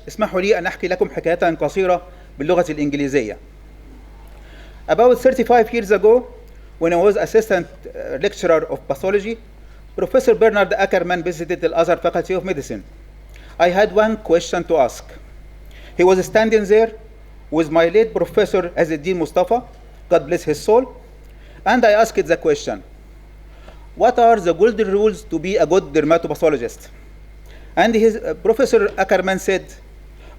اسمحوا لي أن أحكي لكم حكاية قصيرة باللغة الإنجليزية. About 35 years ago, when I was assistant lecturer of pathology, Professor Bernard Ackerman visited the other faculty of medicine. I had one question to ask. He was standing there with my late professor Azzeddin Mustafa, God bless his soul, and I asked the question, what are the golden rules to be a good dermatopathologist? And Professor Ackerman said,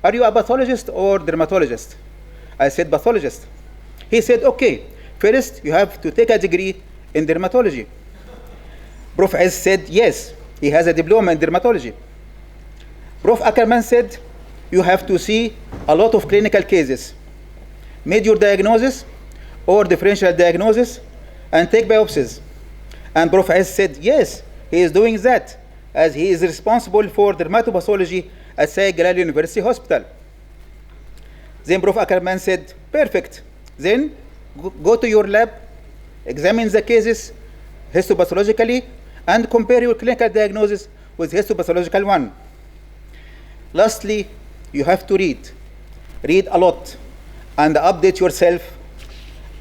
are you a pathologist or dermatologist? I said, pathologist. He said, okay, first you have to take a degree in dermatology. Prof. S said, yes, he has a diploma in dermatology. Prof. Ackerman said, you have to see a lot of clinical cases, major diagnosis or differential diagnosis, and take biopsies. And Prof. S said, yes, he is doing that, as he is responsible for dermatopathology at Syed Jalal University Hospital. Then Prof. Ackerman said, perfect. Then go to your lab, examine the cases histopathologically, and compare your clinical diagnosis with histopathological one. Lastly, you have to read a lot, and update yourself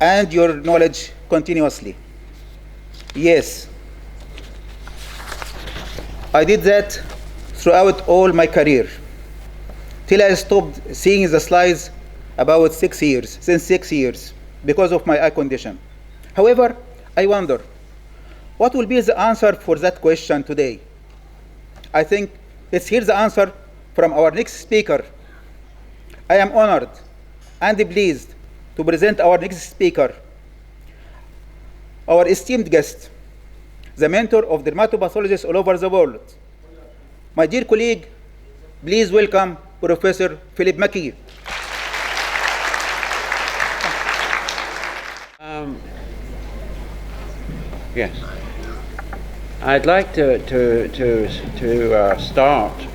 and your knowledge continuously. Yes, I did that throughout all my career, till I stopped seeing the slides about 6 years, since 6 years, because of my eye condition. However, I wonder, what will be the answer for that question today? I think let's hear the answer from our next speaker. I am honored and pleased to present our next speaker, our esteemed guest, the mentor of dermatopathologists all over the world. My dear colleague, please welcome Professor Philip Mackey. Yes, I'd like to start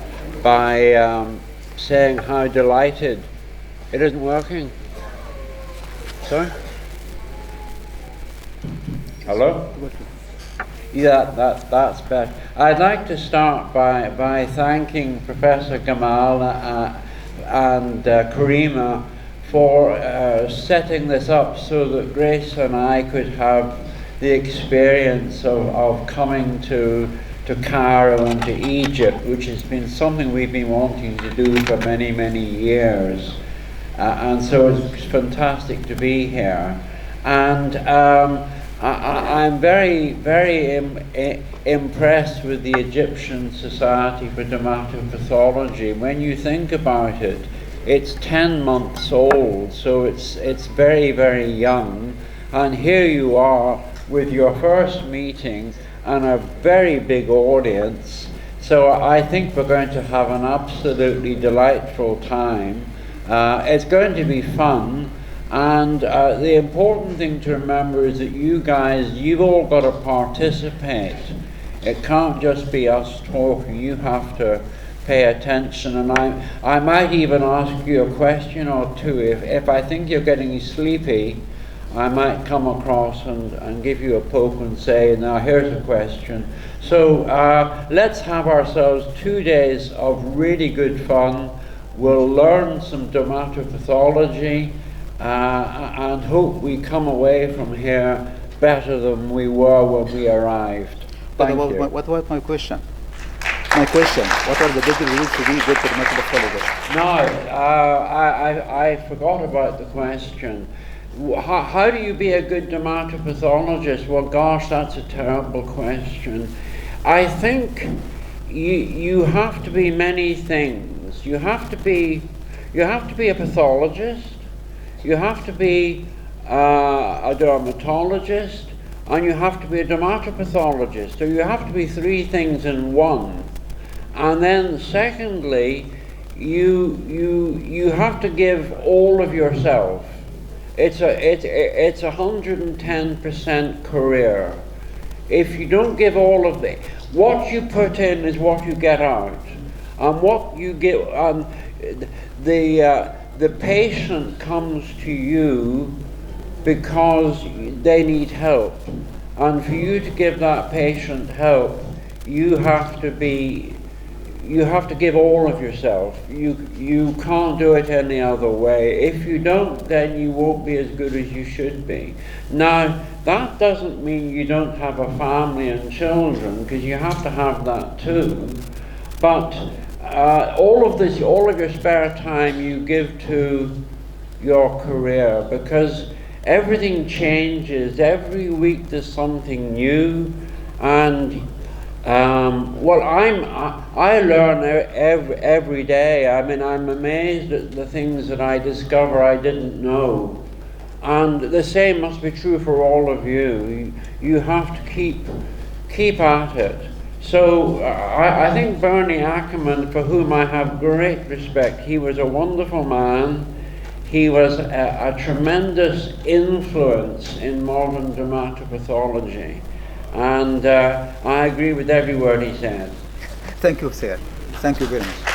by saying how delighted. It isn't working. Sorry? Hello? Yeah, that's better. I'd like to start by thanking Professor Gamal and Karima for setting this up so that Grace and I could have the experience of coming to Cairo and to Egypt, which has been something we've been wanting to do for many, many years. And so it's fantastic to be here. And I'm very, very impressed with the Egyptian Society for Dermatopathology. When you think about it, it's 10 months old, so it's very, very young. And here you are with your first meeting and a very big audience. So I think we're going to have an absolutely delightful time. It's going to be fun. And the important thing to remember is that you guys, you've all got to participate. It can't just be us talking. You have to pay attention. And I might even ask you a question or two. If I think you're getting sleepy, I might come across and give you a poke and say, now here's a question. So let's have ourselves 2 days of really good fun. We'll learn some dermatopathology and hope we come away from here better than we were when we arrived. Thank you. What was my question? My question, what are the golden rules to be good dermatopathologist? No, I forgot about the question. How do you be a good dermatopathologist? Well, gosh, that's a terrible question. I think you have to be many things. You have to be a pathologist. You have to be a dermatologist, and you have to be a dermatopathologist. So you have to be 3 things in one. And then, secondly, you have to give all of yourself. It's 110% career. If you don't give all of what you put in is what you get out, and what you get, the patient comes to you because they need help, and for you to give that patient help, you have to be you have to give all of yourself. You can't do it any other way. If you don't, then you won't be as good as you should be. Now, that doesn't mean you don't have a family and children, because you have to have that too. But all of your spare time you give to your career, because everything changes. Every week there's something new, and I learn every day. I mean, I'm amazed at the things that I discover I didn't know. And the same must be true for all of you. You have to keep at it. So I think Bernie Ackerman, for whom I have great respect, he was a wonderful man. He was a tremendous influence in modern dermatopathology. And I agree with every word he said. Thank you, sir. Thank you very much.